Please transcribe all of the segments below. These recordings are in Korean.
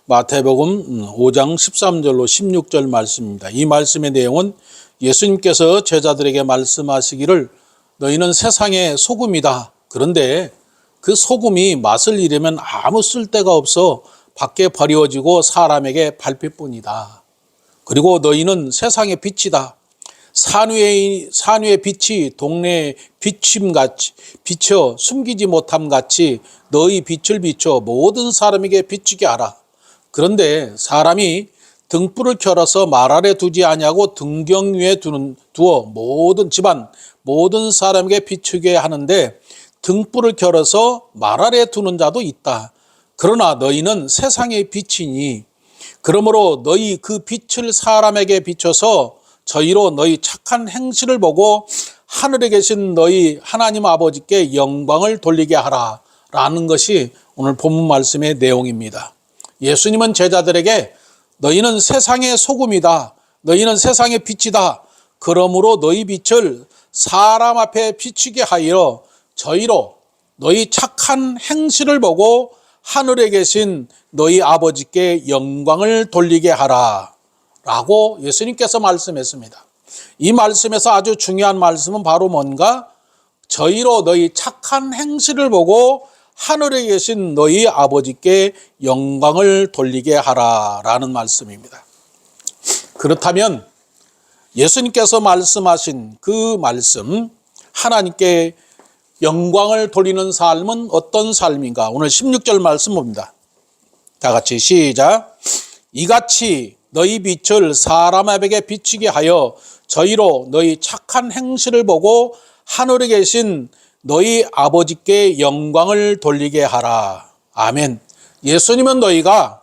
마태복음 5장 13절로 16절 말씀입니다. 이 말씀의 내용은 예수님께서 제자들에게 말씀하시기를 너희는 세상의 소금이다. 그런데 그 소금이 맛을 잃으면 아무 쓸데가 없어 밖에 버려지고 사람에게 밟힐뿐이다. 그리고 너희는 세상의 빛이다. 산 위의 빛이 동네에 비침같이 비쳐 숨기지 못함 같이 너희 빛을 비춰 모든 사람에게 비추게 하라. 그런데 사람이 등불을 켜서 말 아래 두지 아니하고 등경 위에 두어 모든 집안 모든 사람에게 비추게 하는데 등불을 켜서 말 아래 두는 자도 있다. 그러나 너희는 세상의 빛이니 그러므로 너희 그 빛을 사람에게 비춰서 저희로 너희 착한 행실을 보고 하늘에 계신 너희 하나님 아버지께 영광을 돌리게 하라 라는 것이 오늘 본문 말씀의 내용입니다. 예수님은 제자들에게 너희는 세상의 소금이다. 너희는 세상의 빛이다. 그러므로 너희 빛을 사람 앞에 비추게 하여 저희로 너희 착한 행실을 보고 하늘에 계신 너희 아버지께 영광을 돌리게 하라 라고 예수님께서 말씀했습니다. 이 말씀에서 아주 중요한 말씀은 바로 뭔가 저희로 너희 착한 행실을 보고 하늘에 계신 너희 아버지께 영광을 돌리게 하라라는 말씀입니다. 그렇다면 예수님께서 말씀하신 그 말씀, 하나님께 영광을 돌리는 삶은 어떤 삶인가? 오늘 16절 말씀 봅니다. 다 같이 시작. 이같이 너희 빛을 사람 앞에게 비추게 하여 저희로 너희 착한 행실을 보고 하늘에 계신 너희 아버지께 영광을 돌리게 하라. 아멘. 예수님은 너희가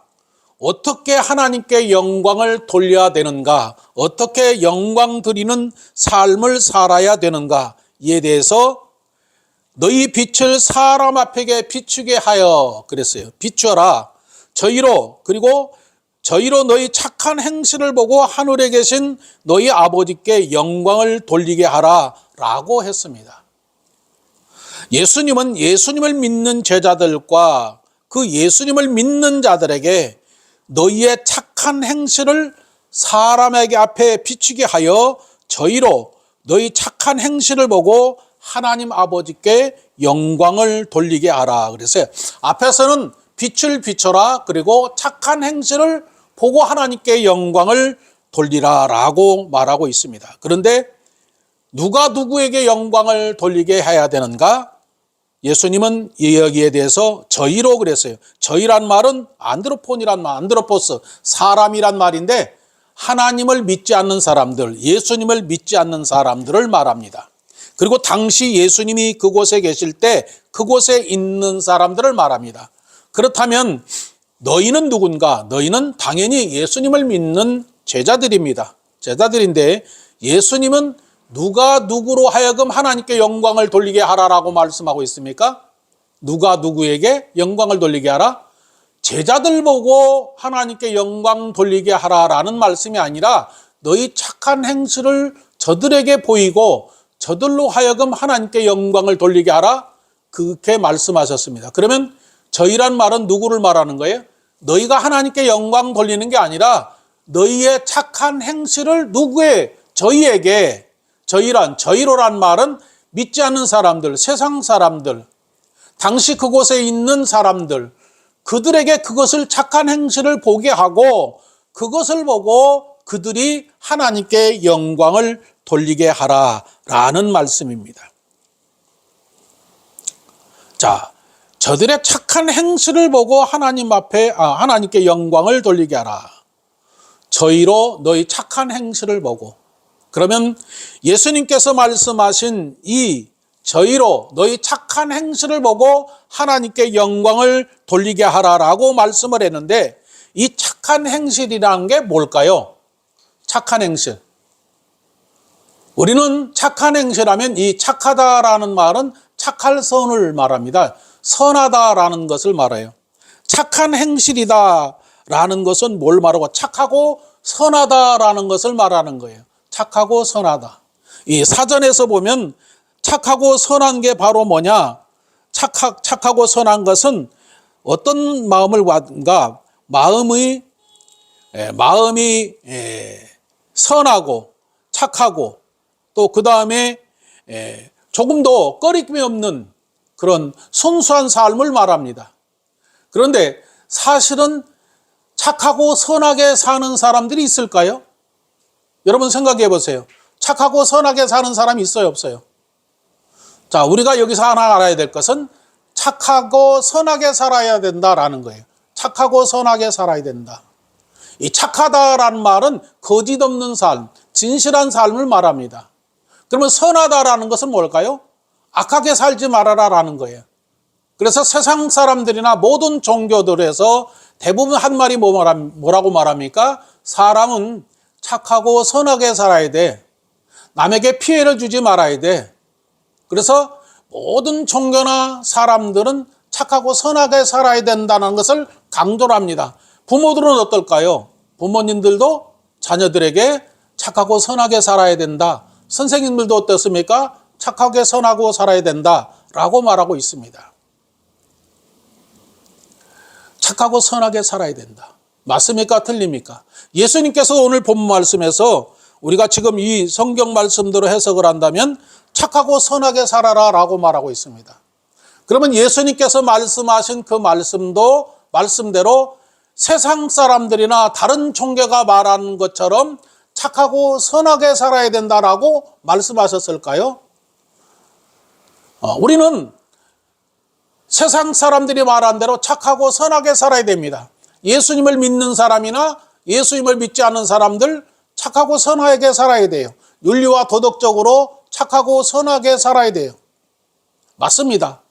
어떻게 하나님께 영광을 돌려야 되는가, 어떻게 영광 드리는 삶을 살아야 되는가 이에 대해서 너희 빛을 사람 앞에게 비추게 하여 그랬어요. 비추어라. 저희로, 그리고 저희로 너희 착한 행실을 보고 하늘에 계신 너희 아버지께 영광을 돌리게 하라 라고 했습니다. 예수님은 예수님을 믿는 제자들과 그 예수님을 믿는 자들에게 너희의 착한 행실을 사람에게 앞에 비추게 하여 저희로 너희 착한 행실을 보고 하나님 아버지께 영광을 돌리게 하라 그랬어요. 앞에서는 빛을 비춰라, 그리고 착한 행실을 보고 하나님께 영광을 돌리라 라고 말하고 있습니다. 그런데 누가 누구에게 영광을 돌리게 해야 되는가? 예수님은 여기에 대해서 저희로 그랬어요. 저희란 말은 안드로포스, 사람이란 말인데 하나님을 믿지 않는 사람들, 예수님을 믿지 않는 사람들을 말합니다. 그리고 당시 예수님이 그곳에 계실 때 그곳에 있는 사람들을 말합니다. 그렇다면 너희는 누군가? 너희는 당연히 예수님을 믿는 제자들입니다. 제자들인데 예수님은 누가 누구로 하여금 하나님께 영광을 돌리게 하라라고 말씀하고 있습니까? 누가 누구에게 영광을 돌리게 하라? 제자들 보고 하나님께 영광 돌리게 하라라는 말씀이 아니라 너희 착한 행실을 저들에게 보이고 저들로 하여금 하나님께 영광을 돌리게 하라? 그렇게 말씀하셨습니다. 그러면 저희란 말은 누구를 말하는 거예요? 너희가 하나님께 영광 돌리는 게 아니라 너희의 착한 행실을 저희에게, 저희로란 말은 믿지 않는 사람들, 세상 사람들, 당시 그곳에 있는 사람들, 그들에게 그것을 착한 행실을 보게 하고 그것을 보고 그들이 하나님께 영광을 돌리게 하라라는 말씀입니다. 자, 저들의 착한 행실을 보고 하나님께 영광을 돌리게 하라. 저희로 너희 착한 행실을 보고. 그러면 예수님께서 말씀하신 이 저희로 너희 착한 행실을 보고 하나님께 영광을 돌리게 하라라고 말씀을 했는데 이 착한 행실이라는 게 뭘까요? 착한 행실. 우리는 착한 행실하면 이 착하다라는 말은 착할 선을 말합니다. 선하다라는 것을 말해요. 착한 행실이다라는 것은 뭘 말하고 착하고 선하다라는 것을 말하는 거예요. 착하고 선하다. 이 사전에서 보면 착하고 선한 게 바로 뭐냐? 착하고 선한 것은 어떤 마음을 갖는가? 마음이 선하고 착하고 또 그 다음에 조금도 꺼리낌이 없는 그런 순수한 삶을 말합니다. 그런데 사실은 착하고 선하게 사는 사람들이 있을까요? 여러분 생각해 보세요. 착하고 선하게 사는 사람이 있어요, 없어요? 자, 우리가 여기서 하나 알아야 될 것은 착하고 선하게 살아야 된다라는 거예요. 착하고 선하게 살아야 된다. 이 착하다라는 말은 거짓 없는 삶, 진실한 삶을 말합니다. 그러면 선하다라는 것은 뭘까요? 악하게 살지 말아라라는 거예요. 그래서 세상 사람들이나 모든 종교들에서 대부분 한 말이 뭐라고 말합니까? 사람은 착하고 선하게 살아야 돼. 남에게 피해를 주지 말아야 돼. 그래서 모든 종교나 사람들은 착하고 선하게 살아야 된다는 것을 강조를 합니다. 부모들은 어떨까요? 부모님들도 자녀들에게 착하고 선하게 살아야 된다. 선생님들도 어떻습니까? 착하게 선하고 살아야 된다라고 말하고 있습니다. 착하고 선하게 살아야 된다. 맞습니까? 틀립니까? 예수님께서 오늘 본문 말씀에서 우리가 지금 이 성경 말씀대로 해석을 한다면 착하고 선하게 살아라 라고 말하고 있습니다. 그러면 예수님께서 말씀하신 그 말씀대로 세상 사람들이나 다른 종교가 말하는 것처럼 착하고 선하게 살아야 된다라고 말씀하셨을까요? 우리는 세상 사람들이 말한 대로 착하고 선하게 살아야 됩니다. 예수님을 믿는 사람이나 예수님을 믿지 않는 사람들 착하고 선하게 살아야 돼요. 윤리와 도덕적으로 착하고 선하게 살아야 돼요. 맞습니다.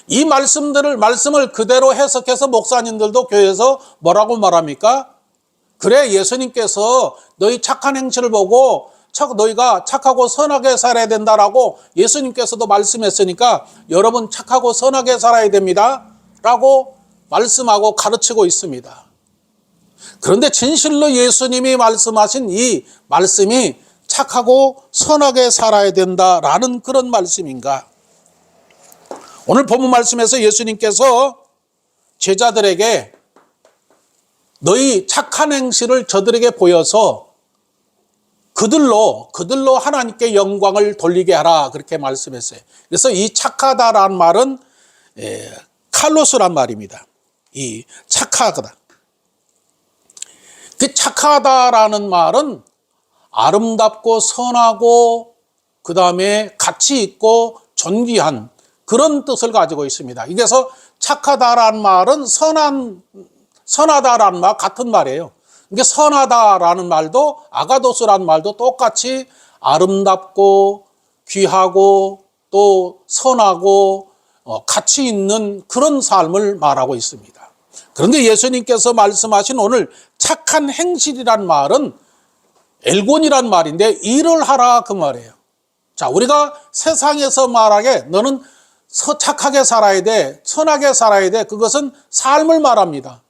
이 말씀을 그대로 해석해서 목사님들도 교회에서 뭐라고 말합니까? 그래, 예수님께서 너희 착한 행실을 보고 너희가 착하고 선하게 살아야 된다라고 예수님께서도 말씀했으니까 여러분 착하고 선하게 살아야 됩니다 라고 말씀하고 가르치고 있습니다. 그런데 진실로 예수님이 말씀하신 이 말씀이 착하고 선하게 살아야 된다라는 그런 말씀인가? 오늘 본문 말씀에서 예수님께서 제자들에게 너희 착한 행실을 저들에게 보여서 그들로 하나님께 영광을 돌리게 하라 그렇게 말씀했어요. 그래서 이 착하다라는 말은 칼로스란 말입니다. 이 착하다. 그 착하다라는 말은 아름답고 선하고 그 다음에 가치 있고 존귀한 그런 뜻을 가지고 있습니다. 그래서 착하다라는 말은 선하다라는 말 같은 말이에요. 이게 선하다라는 말도 아가도스라는 말도 똑같이 아름답고 귀하고 또 선하고 가치 있는 그런 삶을 말하고 있습니다. 그런데 예수님께서 말씀하신 오늘 착한 행실이란 말은 엘곤이란 말인데 일을 하라 그 말이에요. 자, 우리가 세상에서 말하게 너는 착하게 살아야 돼, 선하게 살아야 돼. 그것은 삶을 말합니다.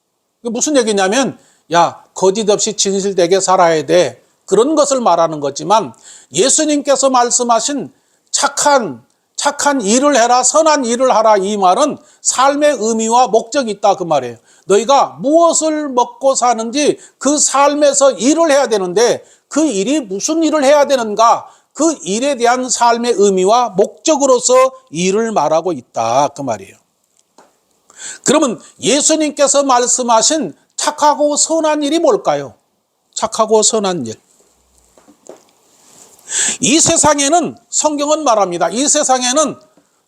그게 무슨 얘기냐면 야, 거짓 없이 진실되게 살아야 돼. 그런 것을 말하는 거지만 예수님께서 말씀하신 착한 일을 해라, 선한 일을 하라 이 말은 삶의 의미와 목적이 있다 그 말이에요. 너희가 무엇을 먹고 사는지 그 삶에서 일을 해야 되는데 그 일이 무슨 일을 해야 되는가? 그 일에 대한 삶의 의미와 목적으로서 일을 말하고 있다 그 말이에요. 그러면 예수님께서 말씀하신 착하고 선한 일이 뭘까요? 착하고 선한 일. 이 세상에는 성경은 말합니다. 이 세상에는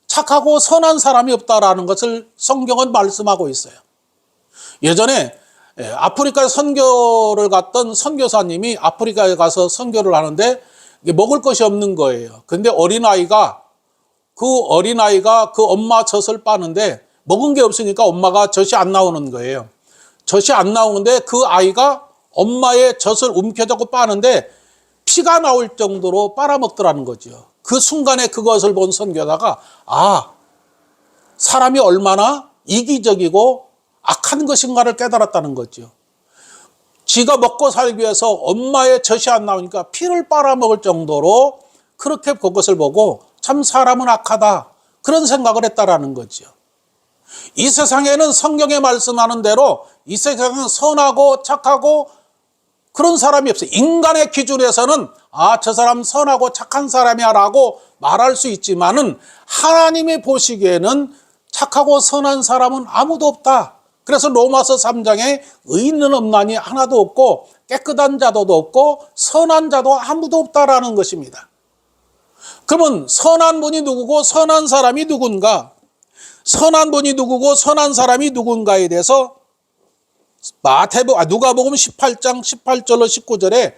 착하고 선한 사람이 없다라는 것을 성경은 말씀하고 있어요. 예전에 아프리카에 선교를 갔던 선교사님이 아프리카에 가서 선교를 하는데 먹을 것이 없는 거예요. 근데 어린아이가 그 엄마 젖을 빠는데 먹은 게 없으니까 엄마가 젖이 안 나오는 거예요. 젖이 안 나오는데 그 아이가 엄마의 젖을 움켜잡고 빠는데 피가 나올 정도로 빨아먹더라는 거죠. 그 순간에 그것을 본 선교사가 사람이 얼마나 이기적이고 악한 것인가를 깨달았다는 거죠. 지가 먹고 살기 위해서 엄마의 젖이 안 나오니까 피를 빨아먹을 정도로 그렇게 그것을 보고 참 사람은 악하다 그런 생각을 했다라는 거죠. 이 세상에는 성경에 말씀하는 대로 이 세상은 선하고 착하고 그런 사람이 없어요. 인간의 기준에서는 저 사람 선하고 착한 사람이야 라고 말할 수 있지만은 하나님이 보시기에는 착하고 선한 사람은 아무도 없다. 그래서 로마서 3장에 의인은 없나니 하나도 없고 깨끗한 자도 없고 선한 자도 아무도 없다라는 것입니다. 그러면 선한 분이 누구고 선한 사람이 누군가? 선한 분이 누구고 선한 사람이 누군가에 대해서 누가복음 18장 18절로 19절에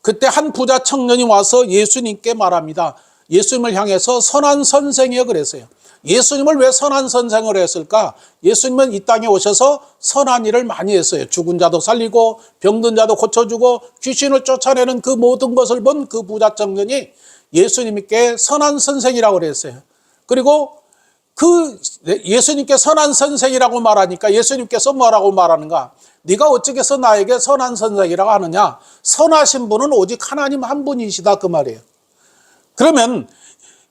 그때 한 부자 청년이 와서 예수님께 말합니다. 예수님을 향해서 선한 선생이여 그랬어요. 예수님을 왜 선한 선생을 했을까? 예수님은 이 땅에 오셔서 선한 일을 많이 했어요. 죽은 자도 살리고 병든 자도 고쳐주고 귀신을 쫓아내는 그 모든 것을 본 그 부자 청년이 예수님께 선한 선생이라고 그랬어요. 그리고 예수님께 선한 선생이라고 말하니까 예수님께서 뭐라고 말하는가? 네가 어찌 해서 나에게 선한 선생이라고 하느냐? 선하신 분은 오직 하나님 한 분이시다 그 말이에요. 그러면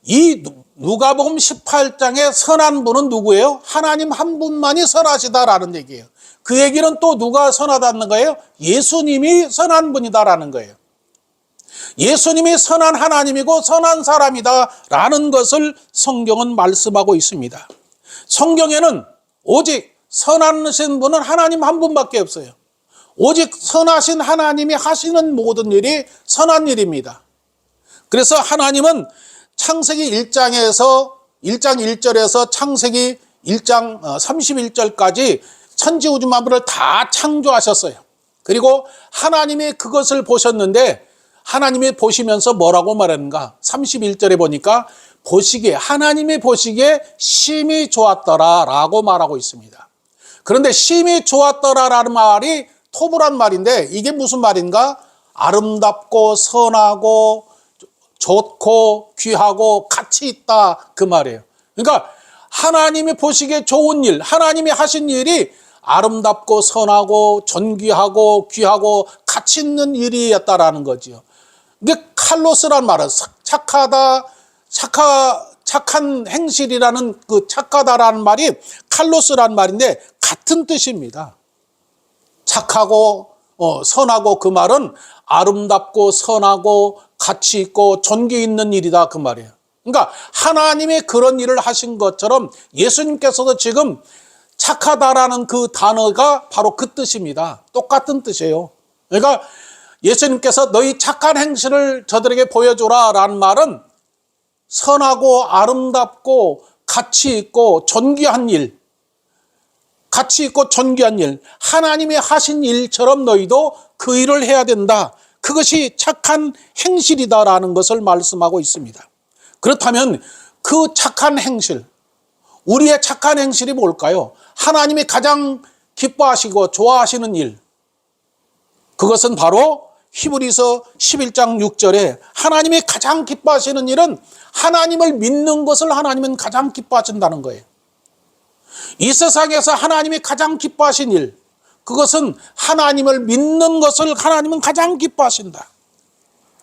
이 누가복음 18장의 선한 분은 누구예요? 하나님 한 분만이 선하시다라는 얘기예요. 그 얘기는 또 누가 선하다는 거예요? 예수님이 선한 분이다라는 거예요. 예수님이 선한 하나님이고 선한 사람이다라는 것을 성경은 말씀하고 있습니다. 성경에는 오직 선하신 분은 하나님 한 분밖에 없어요. 오직 선하신 하나님이 하시는 모든 일이 선한 일입니다. 그래서 하나님은 창세기 1장 1절에서 창세기 1장 31절까지 천지우주 만물을 다 창조하셨어요. 그리고 하나님이 그것을 보셨는데 하나님이 보시면서 뭐라고 말하는가? 31절에 보니까 하나님이 보시기에 심히 좋았더라라고 말하고 있습니다. 그런데 심히 좋았더라라는 말이 토부란 말인데 이게 무슨 말인가? 아름답고 선하고 좋고 귀하고 가치 있다 그 말이에요. 그러니까 하나님이 보시기에 좋은 일, 하나님이 하신 일이 아름답고 선하고 존귀하고 귀하고 가치 있는 일이었다라는 거지요. 이게 칼로스란 말은 착한 행실이라는 그 착하다라는 말이 칼로스란 말인데 같은 뜻입니다. 착하고 선하고 그 말은 아름답고 선하고 가치 있고 존귀 있는 일이다 그 말이에요. 그러니까 하나님이 그런 일을 하신 것처럼 예수님께서도 지금 착하다라는 그 단어가 바로 그 뜻입니다. 똑같은 뜻이에요. 그러니까 예수님께서 너희 착한 행실을 저들에게 보여줘라 라는 말은 선하고 아름답고 가치 있고 존귀한 일, 하나님이 하신 일처럼 너희도 그 일을 해야 된다. 그것이 착한 행실이다라는 것을 말씀하고 있습니다. 그렇다면 그 착한 행실, 우리의 착한 행실이 뭘까요? 하나님이 가장 기뻐하시고 좋아하시는 일, 그것은 바로 히브리서 11장 6절에 하나님이 가장 기뻐하시는 일은 하나님을 믿는 것을 하나님은 가장 기뻐하신다는 거예요. 이 세상에서 하나님이 가장 기뻐하신 일, 그것은 하나님을 믿는 것을 하나님은 가장 기뻐하신다.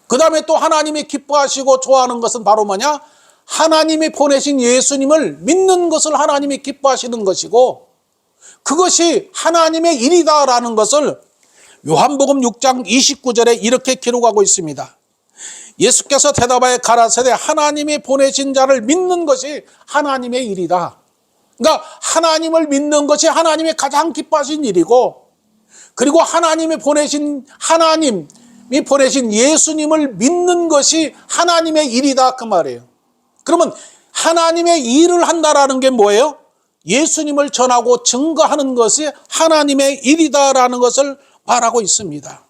그 다음에 또 하나님이 기뻐하시고 좋아하는 것은 바로 뭐냐? 하나님이 보내신 예수님을 믿는 것을 하나님이 기뻐하시는 것이고 그것이 하나님의 일이다라는 것을 요한복음 6장 29절에 이렇게 기록하고 있습니다. 예수께서 대답하여 가라사대 하나님이 보내신 자를 믿는 것이 하나님의 일이다. 그러니까 하나님을 믿는 것이 하나님이 가장 기뻐하신 일이고 그리고 하나님이 보내신 예수님을 믿는 것이 하나님의 일이다 그 말이에요. 그러면 하나님의 일을 한다라는 게 뭐예요? 예수님을 전하고 증거하는 것이 하나님의 일이다라는 것을 말하고 있습니다.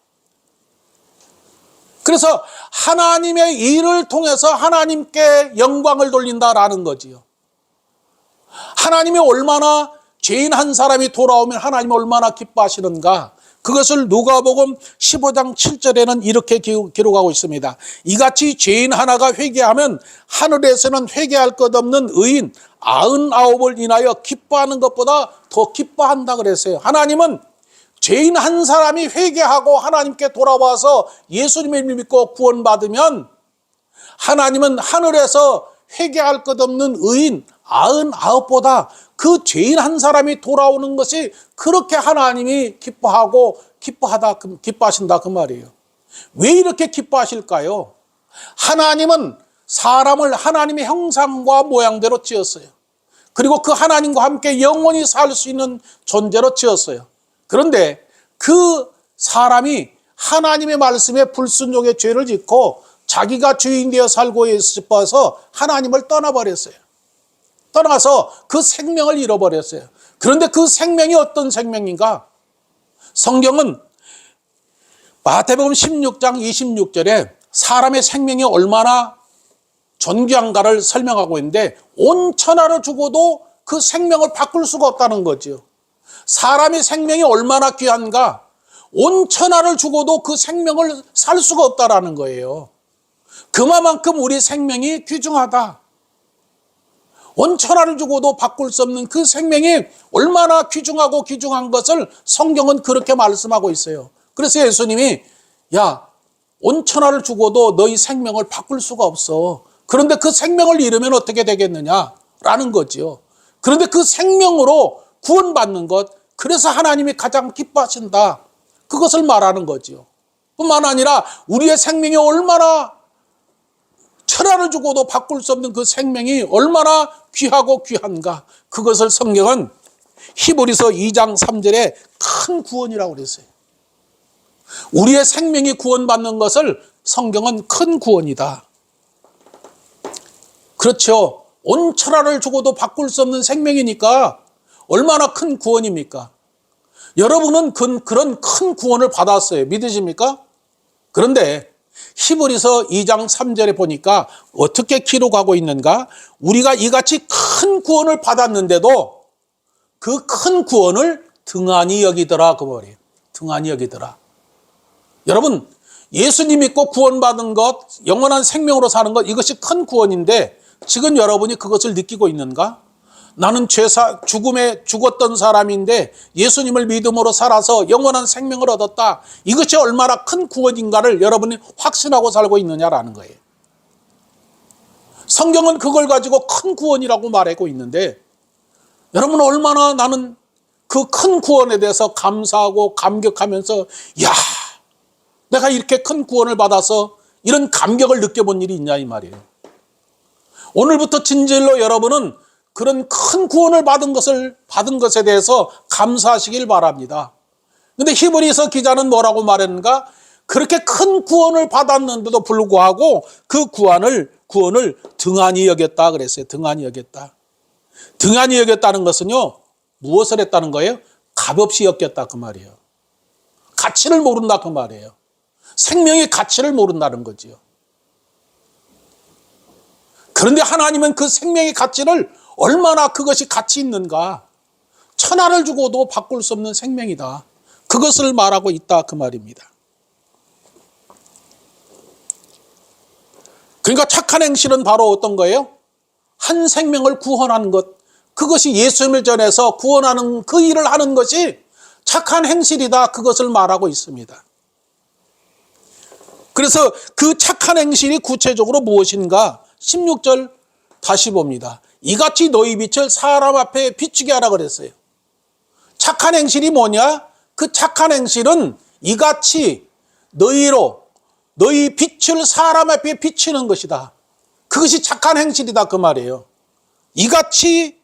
그래서 하나님의 일을 통해서 하나님께 영광을 돌린다라는 거지요. 하나님이 얼마나 죄인 한 사람이 돌아오면 하나님이 얼마나 기뻐하시는가. 그것을 누가복음 15장 7절에는 이렇게 기록하고 있습니다. 이같이 죄인 하나가 회개하면 하늘에서는 회개할 것 없는 의인 99을 인하여 기뻐하는 것보다 더 기뻐한다 그랬어요. 하나님은 죄인 한 사람이 회개하고 하나님께 돌아와서 예수님을 믿고 구원받으면 하나님은 하늘에서 회개할 것 없는 의인 99보다 그 죄인 한 사람이 돌아오는 것이 그렇게 하나님이 기뻐하신다 그 말이에요. 왜 이렇게 기뻐하실까요? 하나님은 사람을 하나님의 형상과 모양대로 지었어요. 그리고 그 하나님과 함께 영원히 살 수 있는 존재로 지었어요. 그런데 그 사람이 하나님의 말씀에 불순종의 죄를 짓고 자기가 주인 되어 살고 싶어서 하나님을 떠나버렸어요. 떠나서 그 생명을 잃어버렸어요. 그런데 그 생명이 어떤 생명인가? 성경은 마태복음 16장 26절에 사람의 생명이 얼마나 존귀한가를 설명하고 있는데 온 천하를 주고도 그 생명을 바꿀 수가 없다는 거죠. 사람의 생명이 얼마나 귀한가? 온 천하를 주고도 그 생명을 살 수가 없다라는 거예요. 그만큼 우리 생명이 귀중하다. 온 천하를 주고도 바꿀 수 없는 그 생명이 얼마나 귀중하고 귀중한 것을 성경은 그렇게 말씀하고 있어요. 그래서 예수님이 온 천하를 주고도 너희 생명을 바꿀 수가 없어. 그런데 그 생명을 잃으면 어떻게 되겠느냐라는 거죠. 그런데 그 생명으로 구원받는 것, 그래서 하나님이 가장 기뻐하신다. 그것을 말하는 거죠. 뿐만 아니라 우리의 생명이 얼마나 천하를 주고도 바꿀 수 없는 그 생명이 얼마나 귀하고 귀한가. 그것을 성경은 히브리서 2장 3절에 큰 구원이라고 그랬어요. 우리의 생명이 구원받는 것을 성경은 큰 구원이다. 그렇죠. 온 천하를 주고도 바꿀 수 없는 생명이니까 얼마나 큰 구원입니까? 여러분은 그런 큰 구원을 받았어요. 믿으십니까? 그런데 히브리서 2장 3절에 보니까 어떻게 기록하고 있는가? 우리가 이같이 큰 구원을 받았는데도 그 큰 구원을 등한히 여기더라 그 말이에요. 등한히 여기더라. 여러분, 예수님 믿고 구원받은 것, 영원한 생명으로 사는 것, 이것이 큰 구원인데 지금 여러분이 그것을 느끼고 있는가? 나는 죽음에 죽었던 사람인데 예수님을 믿음으로 살아서 영원한 생명을 얻었다. 이것이 얼마나 큰 구원인가를 여러분이 확신하고 살고 있느냐라는 거예요. 성경은 그걸 가지고 큰 구원이라고 말하고 있는데 여러분은 얼마나 나는 그 큰 구원에 대해서 감사하고 감격하면서 내가 이렇게 큰 구원을 받아서 이런 감격을 느껴본 일이 있냐 이 말이에요. 오늘부터 진실로 여러분은 그런 큰 구원을 받은 것에 대해서 감사하시길 바랍니다. 그런데 히브리서 기자는 뭐라고 말했는가? 그렇게 큰 구원을 받았는데도 불구하고 그 구원을 등한히 여겼다 그랬어요. 등한히 여겼다. 등한히 여겼다는 것은요, 무엇을 했다는 거예요? 값없이 여겼다 그 말이에요. 가치를 모른다 그 말이에요. 생명의 가치를 모른다는 거지요. 그런데 하나님은 그 생명의 가치를 얼마나 그것이 가치 있는가? 천하를 주고도 바꿀 수 없는 생명이다. 그것을 말하고 있다 그 말입니다. 그러니까 착한 행실은 바로 어떤 거예요? 한 생명을 구원하는 것. 그것이 예수님을 전해서 구원하는 그 일을 하는 것이 착한 행실이다. 그것을 말하고 있습니다. 그래서 그 착한 행실이 구체적으로 무엇인가? 16절 다시 봅니다. 이같이 너희 빛을 사람 앞에 비추게 하라 그랬어요. 착한 행실이 뭐냐? 그 착한 행실은 이같이 너희 빛을 사람 앞에 비추는 것이다. 그것이 착한 행실이다 그 말이에요. 이같이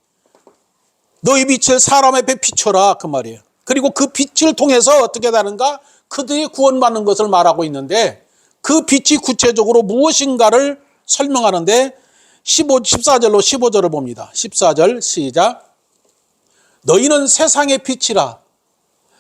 너희 빛을 사람 앞에 비춰라 그 말이에요. 그리고 그 빛을 통해서 어떻게 되는가? 그들이 구원받는 것을 말하고 있는데 그 빛이 구체적으로 무엇인가를 설명하는데 14절로 15절을 봅니다. 14절 시작. 너희는 세상의 빛이라.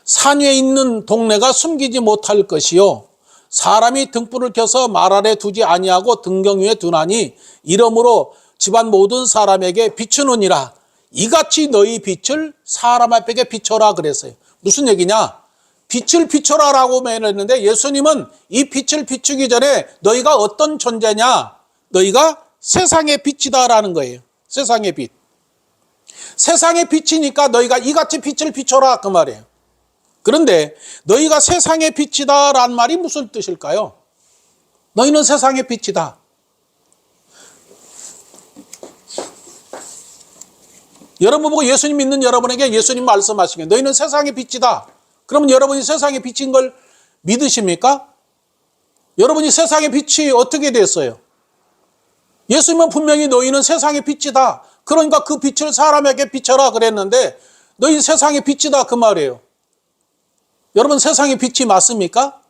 산 위에 있는 동네가 숨기지 못할 것이요 사람이 등불을 켜서 말 아래 두지 아니하고 등경 위에 두나니 이러므로 집안 모든 사람에게 비추느니라. 이같이 너희 빛을 사람 앞에게 비춰라 그랬어요. 무슨 얘기냐? 빛을 비춰라라고 말했는데 예수님은 이 빛을 비추기 전에 너희가 어떤 존재냐? 너희가 세상의 빛이다라는 거예요. 세상의 빛. 세상의 빛이니까 너희가 이같이 빛을 비춰라 그 말이에요. 그런데 너희가 세상의 빛이다라는 말이 무슨 뜻일까요? 너희는 세상의 빛이다. 여러분 보고 예수님 믿는 여러분에게 예수님 말씀하시게 너희는 세상의 빛이다. 그러면 여러분이 세상의 빛인 걸 믿으십니까? 여러분이 세상의 빛이 어떻게 됐어요? 예수님은 분명히 너희는 세상의 빛이다. 그러니까 그 빛을 사람에게 비춰라 그랬는데 너희 세상의 빛이다 그 말이에요. 여러분 세상의 빛이 맞습니까?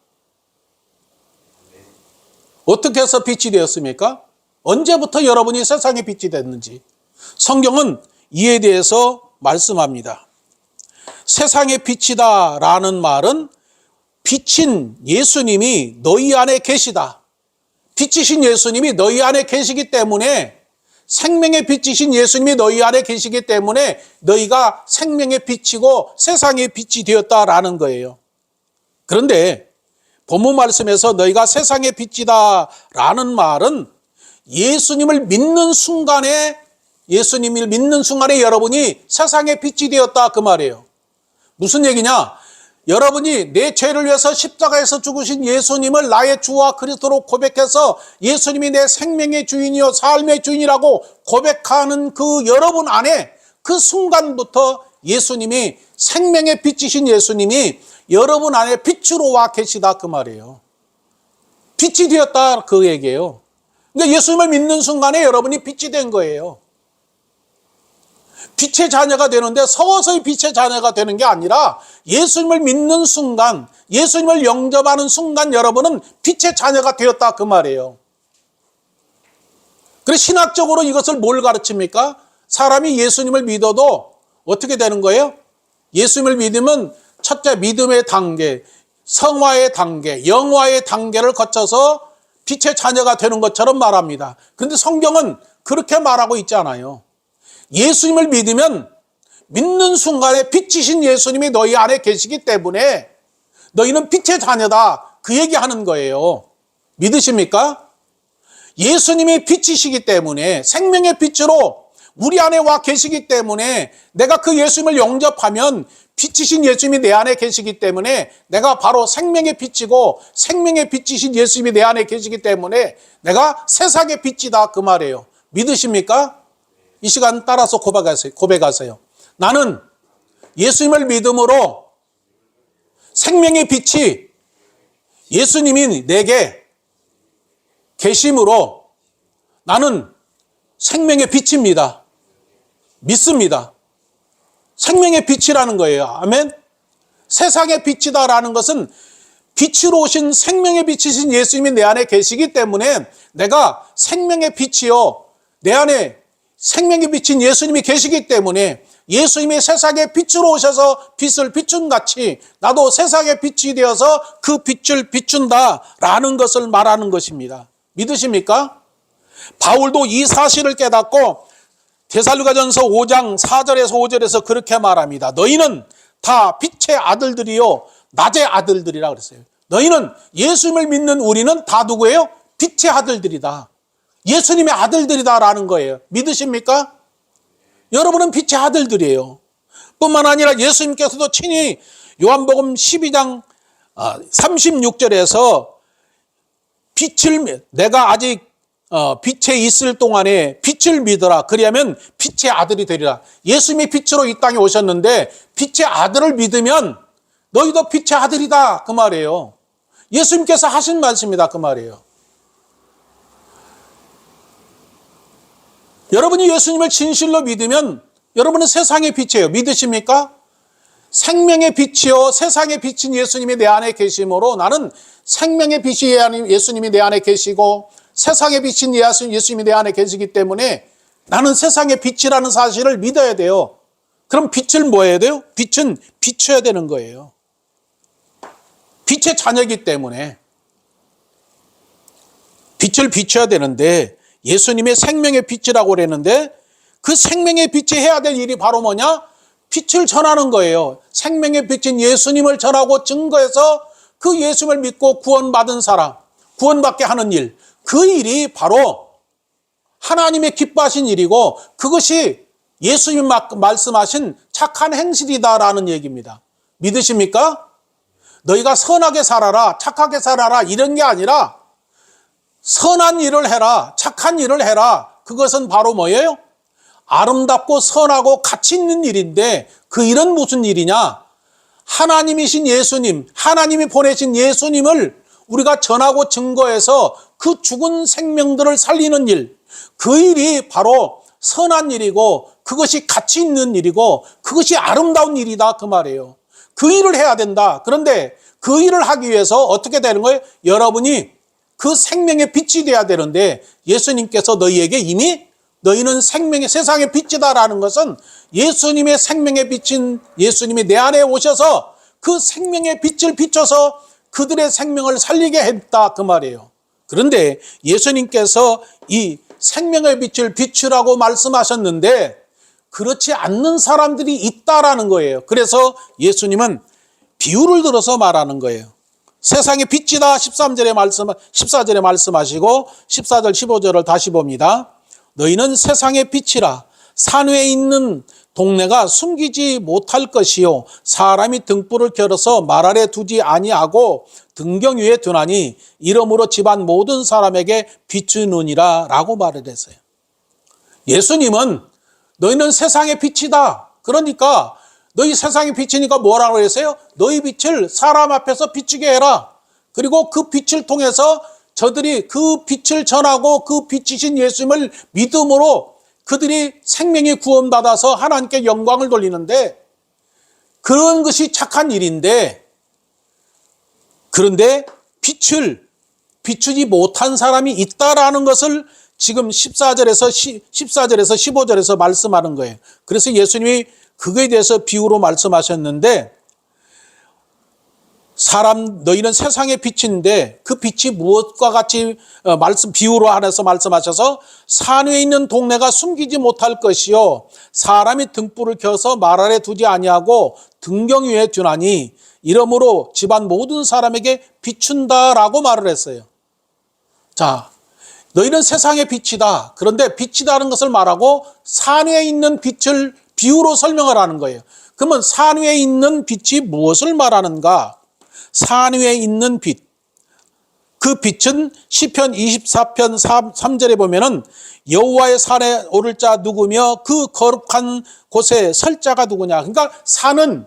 어떻게 해서 빛이 되었습니까? 언제부터 여러분이 세상의 빛이 됐는지 성경은 이에 대해서 말씀합니다. 세상의 빛이다 라는 말은 빛인 예수님이 너희 안에 계시다. 빛이신 예수님이 너희 안에 계시기 때문에 생명의 빛이신 예수님이 너희 안에 계시기 때문에 너희가 생명의 빛이고 세상의 빛이 되었다라는 거예요. 그런데 본문 말씀에서 너희가 세상의 빛이다 라는 말은 예수님을 믿는 순간에 여러분이 세상의 빛이 되었다 그 말이에요. 무슨 얘기냐? 여러분이 내 죄를 위해서 십자가에서 죽으신 예수님을 나의 주와 그리스도로 고백해서 예수님이 내 생명의 주인이요 삶의 주인이라고 고백하는 그 여러분 안에 그 순간부터 예수님이 생명의 빛이신 예수님이 여러분 안에 빛으로 와 계시다 그 말이에요. 빛이 되었다 그 얘기예요. 그러니까 예수님을 믿는 순간에 여러분이 빛이 된 거예요. 빛의 자녀가 되는데 서서히 빛의 자녀가 되는 게 아니라 예수님을 믿는 순간, 예수님을 영접하는 순간 여러분은 빛의 자녀가 되었다 그 말이에요. 그래서 신학적으로 이것을 뭘 가르칩니까? 사람이 예수님을 믿어도 어떻게 되는 거예요? 예수님을 믿으면 첫째 믿음의 단계, 성화의 단계, 영화의 단계를 거쳐서 빛의 자녀가 되는 것처럼 말합니다. 그런데 성경은 그렇게 말하고 있지 않아요. 예수님을 믿으면 믿는 순간에 빛이신 예수님이 너희 안에 계시기 때문에 너희는 빛의 자녀다 그 얘기하는 거예요. 믿으십니까? 예수님이 빛이시기 때문에 생명의 빛으로 우리 안에 와 계시기 때문에 내가 그 예수님을 영접하면 빛이신 예수님이 내 안에 계시기 때문에 내가 바로 생명의 빛이고 생명의 빛이신 예수님이 내 안에 계시기 때문에 내가 세상의 빛이다 그 말이에요. 믿으십니까? 이 시간 따라서 고백하세요. 나는 예수님을 믿음으로 생명의 빛이 예수님이 내게 계심으로 나는 생명의 빛입니다. 믿습니다. 생명의 빛이라는 거예요. 아멘. 세상의 빛이다라는 것은 빛으로 오신 생명의 빛이신 예수님이 내 안에 계시기 때문에 내가 생명의 빛이요 내 안에 생명의 빛인 예수님이 계시기 때문에 예수님이 세상의 빛으로 오셔서 빛을 비춘 같이 나도 세상의 빛이 되어서 그 빛을 비춘다라는 것을 말하는 것입니다. 믿으십니까? 바울도 이 사실을 깨닫고 데살로니가전서 5장 4절에서 5절에서 그렇게 말합니다. 너희는 다 빛의 아들들이요 낮의 아들들이라 그랬어요. 너희는 예수님을 믿는 우리는 다 누구예요? 빛의 아들들이다. 예수님의 아들들이다라는 거예요. 믿으십니까? 여러분은 빛의 아들들이에요. 뿐만 아니라 예수님께서도 친히 요한복음 12장 36절에서 내가 아직 빛에 있을 동안에 빛을 믿어라. 그리하면 빛의 아들이 되리라. 예수님이 빛으로 이 땅에 오셨는데 빛의 아들을 믿으면 너희도 빛의 아들이다 그 말이에요. 예수님께서 하신 말씀이다 그 말이에요. 여러분이 예수님을 진실로 믿으면 여러분은 세상의 빛이에요. 믿으십니까? 생명의 빛이요 세상의 빛인 예수님이 내 안에 계심으로 나는 생명의 빛이 예수님이 내 안에 계시고 세상의 빛인 예수님이 내 안에 계시기 때문에 나는 세상의 빛이라는 사실을 믿어야 돼요. 그럼 빛을 뭐 해야 돼요? 빛은 비춰야 되는 거예요. 빛의 자녀이기 때문에 빛을 비춰야 되는데 예수님의 생명의 빛이라고 그랬는데 그 생명의 빛이 해야 될 일이 바로 뭐냐? 빛을 전하는 거예요. 생명의 빛인 예수님을 전하고 증거해서 그 예수님을 믿고 구원받은 사람, 구원받게 하는 일, 그 일이 바로 하나님의 기뻐하신 일이고 그것이 예수님 말씀하신 착한 행실이다라는 얘기입니다. 믿으십니까? 너희가 선하게 살아라, 착하게 살아라 이런 게 아니라 선한 일을 해라, 착한 일을 해라. 그것은 바로 뭐예요? 아름답고 선하고 가치 있는 일인데 그 일은 무슨 일이냐? 하나님이신 예수님, 하나님이 보내신 예수님을 우리가 전하고 증거해서 그 죽은 생명들을 살리는 일, 그 일이 바로 선한 일이고 그것이 가치 있는 일이고 그것이 아름다운 일이다 그 말이에요. 그 일을 해야 된다. 그런데 그 일을 하기 위해서 어떻게 되는 거예요? 여러분이 그 생명의 빛이 돼야 되는데 예수님께서 너희에게 이미 너희는 생명의 세상의 빛이다라는 것은 예수님의 생명의 빛인 예수님이 내 안에 오셔서 그 생명의 빛을 비춰서 그들의 생명을 살리게 했다 그 말이에요. 그런데 예수님께서 이 생명의 빛을 비추라고 말씀하셨는데 그렇지 않는 사람들이 있다라는 거예요. 그래서 예수님은 비유를 들어서 말하는 거예요. 세상의 빛이다 14절에 말씀하시고 14절 15절을 다시 봅니다. 너희는 세상의 빛이라. 산 위에 있는 동네가 숨기지 못할 것이요 사람이 등불을 켜서 말 아래 두지 아니하고 등경 위에 두나니 이러므로 집안 모든 사람에게 비추느니라 라고 말을 했어요. 예수님은 너희는 세상의 빛이다. 그러니까 너희 세상의 빛이니까 뭐라고 했어요? 너희 빛을 사람 앞에서 비추게 해라. 그리고 그 빛을 통해서 저들이 그 빛을 전하고 그 빛이신 예수님을 믿음으로 그들이 생명의 구원받아서 하나님께 영광을 돌리는데 그런 것이 착한 일인데 그런데 빛을 비추지 못한 사람이 있다라는 것을 지금 14절에서 15절에서 말씀하는 거예요. 그래서 예수님이 그거에 대해서 비유로 말씀하셨는데 너희는 세상의 빛인데 그 빛이 무엇과 같이 비유로 하면서 말씀하셔서 산 위에 있는 동네가 숨기지 못할 것이요 사람이 등불을 켜서 말 아래 두지 아니하고 등경 위에 두나니 이러므로 집안 모든 사람에게 비춘다라고 말을 했어요. 자, 너희는 세상의 빛이다. 그런데 빛이다는 것을 말하고 산 위에 있는 빛을 비유로 설명을 하는 거예요. 그러면 산 위에 있는 빛이 무엇을 말하는가? 산 위에 있는 빛. 그 빛은 시편 24편 3절에 보면은 여호와의 산에 오를 자 누구며 그 거룩한 곳에 설 자가 누구냐. 그러니까 산은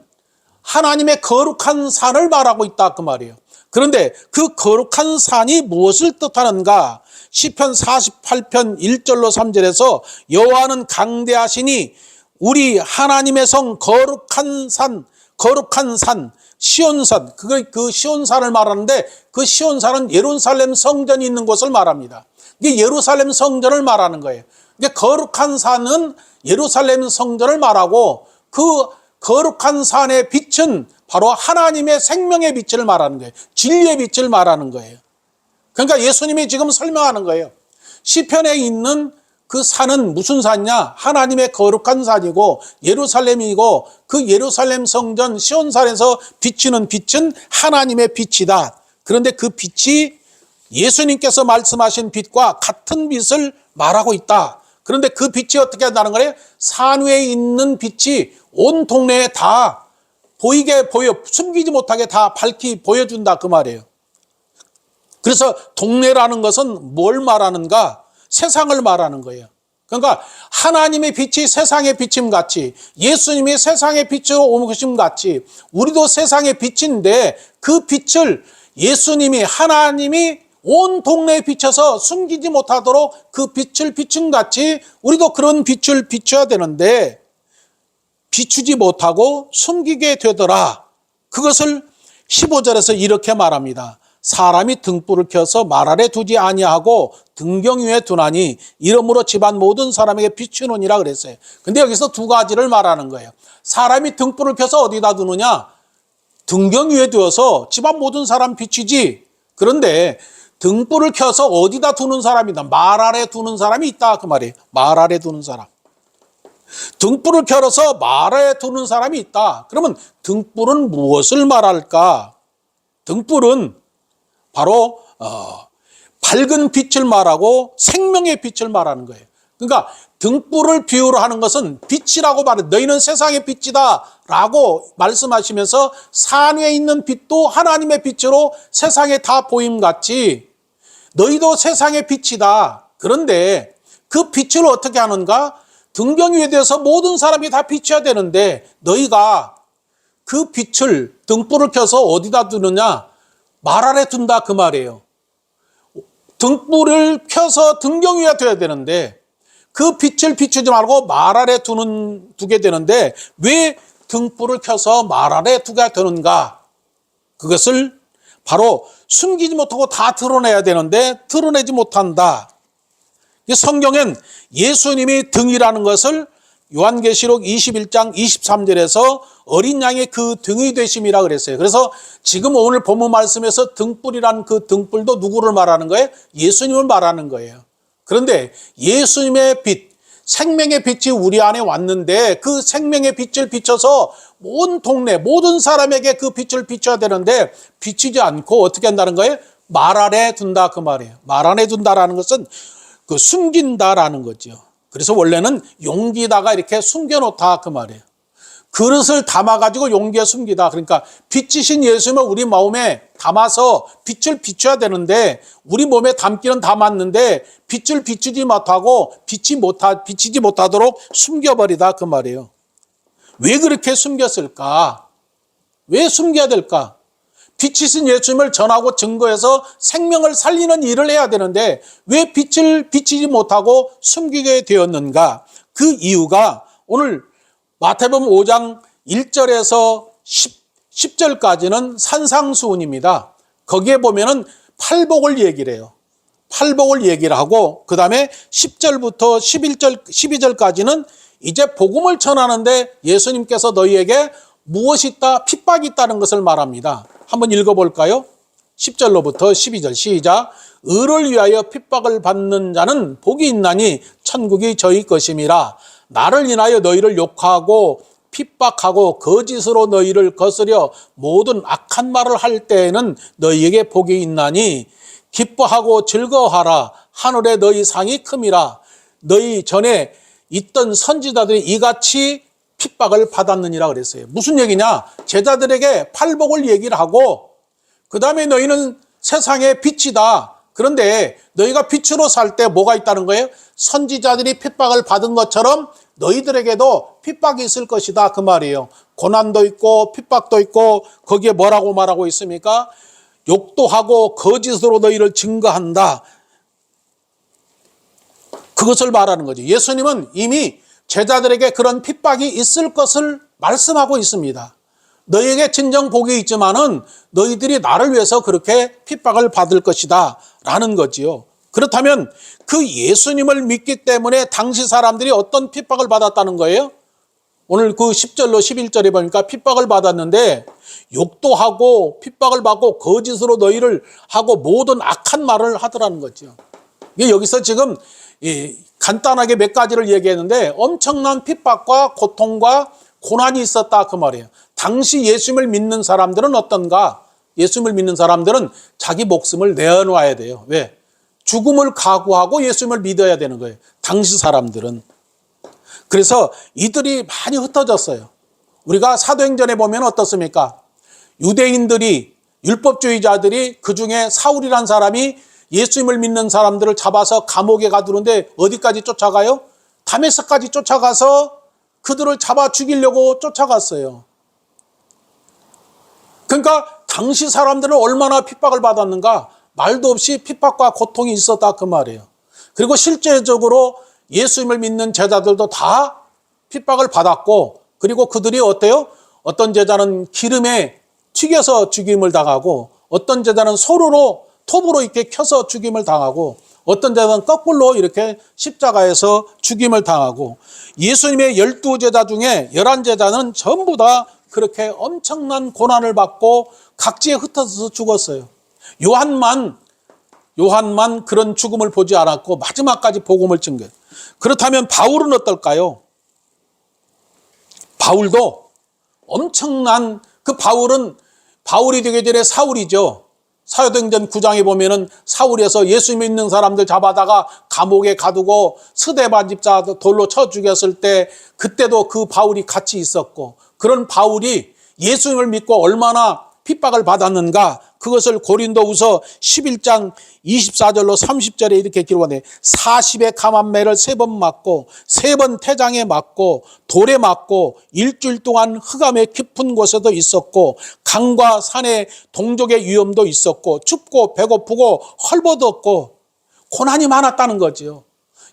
하나님의 거룩한 산을 말하고 있다 그 말이에요. 그런데 그 거룩한 산이 무엇을 뜻하는가? 시편 48편 1절로 3절에서 여호와는 강대하시니 우리 하나님의 성 거룩한 산 시온산, 그 시온산을 말하는데 그 시온산은 예루살렘 성전이 있는 곳을 말합니다. 이게 예루살렘 성전을 말하는 거예요. 이게 거룩한 산은 예루살렘 성전을 말하고 그 거룩한 산의 빛은 바로 하나님의 생명의 빛을 말하는 거예요. 진리의 빛을 말하는 거예요. 그러니까 예수님이 지금 설명하는 거예요. 시편에 있는 그 산은 무슨 산이냐? 하나님의 거룩한 산이고 예루살렘이고 그 예루살렘 성전 시온산에서 비치는 빛은 하나님의 빛이다. 그런데 그 빛이 예수님께서 말씀하신 빛과 같은 빛을 말하고 있다. 그런데 그 빛이 어떻게 한다는 거예요? 산 위에 있는 빛이 온 동네에 다 숨기지 못하게 다 밝히 보여준다 그 말이에요. 그래서 동네라는 것은 뭘 말하는가? 세상을 말하는 거예요. 그러니까 하나님의 빛이 세상의 빛임 같이 예수님이 세상의 빛으로 오신 같이 우리도 세상의 빛인데 그 빛을 예수님이 하나님이 온 동네에 비춰서 숨기지 못하도록 그 빛을 비춘 같이 우리도 그런 빛을 비춰야 되는데 비추지 못하고 숨기게 되더라. 그것을 15절에서 이렇게 말합니다. 사람이 등불을 켜서 말 아래 두지 아니하고 등경 위에 두나니 이러므로 집안 모든 사람에게 비추느니라 그랬어요. 근데 여기서 두 가지를 말하는 거예요. 사람이 등불을 켜서 어디다 두느냐? 등경 위에 두어서 집안 모든 사람 비추지. 그런데 등불을 켜서 어디다 두는 사람이다. 말 아래 두는 사람이 있다 그 말이에요. 말 아래 두는 사람. 등불을 켜서 말 아래 두는 사람이 있다. 그러면 등불은 무엇을 말할까? 등불은 바로 밝은 빛을 말하고 생명의 빛을 말하는 거예요. 그러니까 등불을 비유로 하는 것은 빛이라고 말해. 너희는 세상의 빛이다 라고 말씀하시면서 산 위에 있는 빛도 하나님의 빛으로 세상에 다 보임같이 너희도 세상의 빛이다. 그런데 그 빛을 어떻게 하는가? 등경 위에 대해서 모든 사람이 다 비춰야 되는데 너희가 그 빛을 등불을 켜서 어디다 두느냐? 말 아래 둔다 그 말이에요. 등불을 켜서 등경 위에 둬야 되는데 그 빛을 비추지 말고 말 아래 두게 되는데 왜 등불을 켜서 말 아래 두게 되는가? 그것을 바로 숨기지 못하고 다 드러내야 되는데 드러내지 못한다. 성경엔 예수님이 등이라는 것을 요한계시록 21장 23절에서 어린 양의 그 등이 되심이라 그랬어요. 그래서 지금 오늘 본문 말씀에서 등불이란 그 등불도 누구를 말하는 거예요? 예수님을 말하는 거예요. 그런데 예수님의 빛, 생명의 빛이 우리 안에 왔는데 그 생명의 빛을 비춰서 온 동네, 모든 사람에게 그 빛을 비춰야 되는데 비추지 않고 어떻게 한다는 거예요? 말 아래 둔다 그 말이에요. 말 안에 둔다라는 것은 그 숨긴다라는 거죠. 그래서 원래는 용기다가 이렇게 숨겨놓다 그 말이에요. 그릇을 담아가지고 용기에 숨기다. 그러니까 빛이신 예수님을 우리 마음에 담아서 빛을 비춰야 되는데 우리 몸에 담기는 담았는데 빛을 비추지 못하고 비치지 못하도록 숨겨버리다 그 말이에요. 왜 그렇게 숨겼을까? 왜 숨겨야 될까? 빛이신 예수님을 전하고 증거해서 생명을 살리는 일을 해야 되는데 왜 빛을 비치지 못하고 숨기게 되었는가? 그 이유가 오늘 마태복음 5장 1절에서 10절까지는 산상수훈입니다. 거기에 보면은 팔복을 얘기를 해요. 팔복을 얘기를 하고 그 다음에 10절부터 12절까지는 이제 복음을 전하는데 예수님께서 너희에게 무엇이 있다? 핍박이 있다는 것을 말합니다. 한번 읽어볼까요? 10절로부터 12절 시작. 의를 위하여 핍박을 받는 자는 복이 있나니 천국이 저희 것임이라. 나를 인하여 너희를 욕하고 핍박하고 거짓으로 너희를 거스려 모든 악한 말을 할 때에는 너희에게 복이 있나니 기뻐하고 즐거워하라. 하늘에 너희 상이 큼이라. 너희 전에 있던 선지자들이 이같이 핍박을 받았느니라 그랬어요. 무슨 얘기냐? 제자들에게 팔복을 얘기를 하고 그 다음에 너희는 세상의 빛이다. 그런데 너희가 빛으로 살 때 뭐가 있다는 거예요? 선지자들이 핍박을 받은 것처럼 너희들에게도 핍박이 있을 것이다 그 말이에요. 고난도 있고 핍박도 있고 거기에 뭐라고 말하고 있습니까? 욕도 하고 거짓으로 너희를 증거한다. 그것을 말하는 거죠. 예수님은 이미 제자들에게 그런 핍박이 있을 것을 말씀하고 있습니다. 너희에게 진정 복이 있지만은 너희들이 나를 위해서 그렇게 핍박을 받을 것이다 라는 거지요. 그렇다면 그 예수님을 믿기 때문에 당시 사람들이 어떤 핍박을 받았다는 거예요? 오늘 그 10절로 11절에 보니까 핍박을 받았는데 욕도 하고 핍박을 받고 거짓으로 너희를 하고 모든 악한 말을 하더라는 거죠. 이게 여기서 지금 간단하게 몇 가지를 얘기했는데 엄청난 핍박과 고통과 고난이 있었다 그 말이에요. 당시 예수님을 믿는 사람들은 어떤가? 예수님을 믿는 사람들은 자기 목숨을 내어놔야 돼요. 왜? 죽음을 각오하고 예수님을 믿어야 되는 거예요. 당시 사람들은. 그래서 이들이 많이 흩어졌어요. 우리가 사도행전에 보면 어떻습니까? 유대인들이 율법주의자들이 그중에 사울이라는 사람이 예수님을 믿는 사람들을 잡아서 감옥에 가두는데 어디까지 쫓아가요? 다메섹까지 쫓아가서 그들을 잡아 죽이려고 쫓아갔어요. 그러니까 당시 사람들은 얼마나 핍박을 받았는가? 말도 없이 핍박과 고통이 있었다 그 말이에요. 그리고 실제적으로 예수님을 믿는 제자들도 다 핍박을 받았고 그리고 그들이 어때요? 어떤 제자는 기름에 튀겨서 죽임을 당하고 어떤 제자는 소로로 톱으로 이렇게 켜서 죽임을 당하고 어떤 제자는 거꾸로 이렇게 십자가에서 죽임을 당하고 예수님의 12제자 중에 11제자는 전부 다 그렇게 엄청난 고난을 받고 각지에 흩어져서 죽었어요. 요한만 그런 죽음을 보지 않았고 마지막까지 복음을 증거해요. 그렇다면 바울은 어떨까요? 바울도 엄청난 바울이 되기 전에 사울이죠. 사도행전 9장에 보면은 사울에서 예수 믿는 사람들 잡아다가 감옥에 가두고 스데반 집사 돌로 쳐 죽였을 때 그때도 그 바울이 같이 있었고 그런 바울이 예수님을 믿고 얼마나 핍박을 받았는가 그것을 고린도후서 11장 24절로 30절에 이렇게 기록하네. 40의 감암매를 3번 맞고 3번 태장에 맞고 돌에 맞고 일주일 동안 흑암의 깊은 곳에도 있었고 강과 산의 동족의 위험도 있었고 춥고 배고프고 헐벗었고 고난이 많았다는 거지요.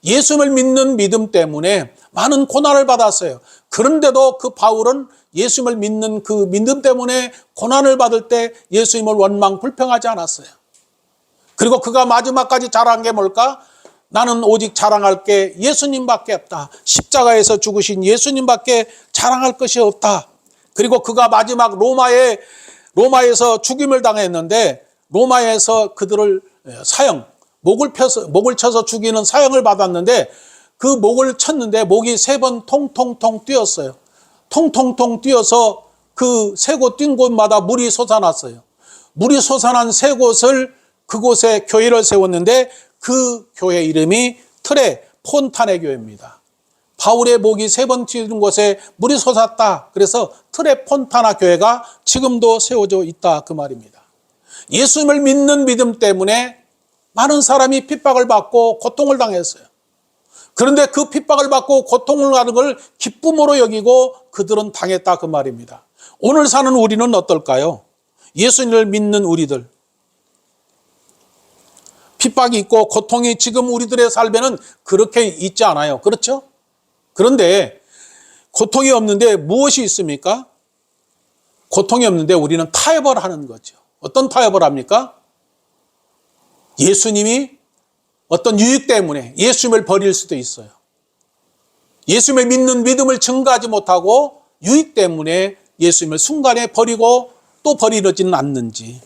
예수님을 믿는 믿음 때문에 많은 고난을 받았어요. 그런데도 그 바울은 예수님을 믿는 그 믿음 때문에 고난을 받을 때 예수님을 원망 불평하지 않았어요. 그리고 그가 마지막까지 자랑한 게 뭘까? 나는 오직 자랑할 게 예수님밖에 없다. 십자가에서 죽으신 예수님밖에 자랑할 것이 없다. 그리고 그가 마지막 로마에서 죽임을 당했는데 로마에서 그들을 목을 쳐서 죽이는 사형을 받았는데 그 목을 쳤는데 목이 3번 통통통 뛰었어요. 통통통 뛰어서 그 3곳 뛴 곳마다 물이 솟아났어요. 물이 솟아난 3곳을 그곳에 교회를 세웠는데 그 교회 이름이 트레 폰타네 교회입니다. 바울의 목이 3번 튀는 곳에 물이 솟았다. 그래서 트레 폰타나 교회가 지금도 세워져 있다 그 말입니다. 예수님을 믿는 믿음 때문에 많은 사람이 핍박을 받고 고통을 당했어요. 그런데 그 핍박을 받고 고통을 하는 걸 기쁨으로 여기고 그들은 당했다 그 말입니다. 오늘 사는 우리는 어떨까요? 예수님을 믿는 우리들. 핍박이 있고 고통이 지금 우리들의 삶에는 그렇게 있지 않아요. 그렇죠? 그런데 고통이 없는데 무엇이 있습니까? 고통이 없는데 우리는 타협을 하는 거죠. 어떤 타협을 합니까? 예수님이 어떤 유익 때문에 예수님을 버릴 수도 있어요. 예수님을 믿는 믿음을 증거하지 못하고 유익 때문에 예수님을 순간에 버리고 또 버리지는 않는지.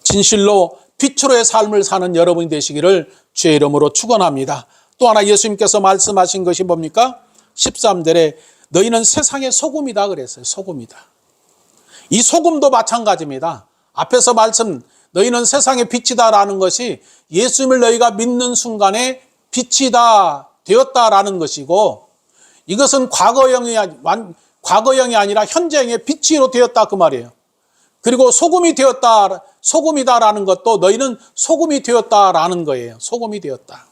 진실로 빛으로의 삶을 사는 여러분이 되시기를 주의 이름으로 축원합니다. 또 하나 예수님께서 말씀하신 것이 뭡니까? 13절에 너희는 세상의 소금이다 그랬어요. 소금이다. 이 소금도 마찬가지입니다. 앞에서 말씀 너희는 세상의 빛이다라는 것이 예수님을 너희가 믿는 순간에 빛이 다 되었다라는 것이고 이것은 과거형이 아니라 현재형의 빛으로 되었다 그 말이에요. 그리고 소금이다라는 것도 너희는 소금이 되었다라는 거예요. 소금이 되었다.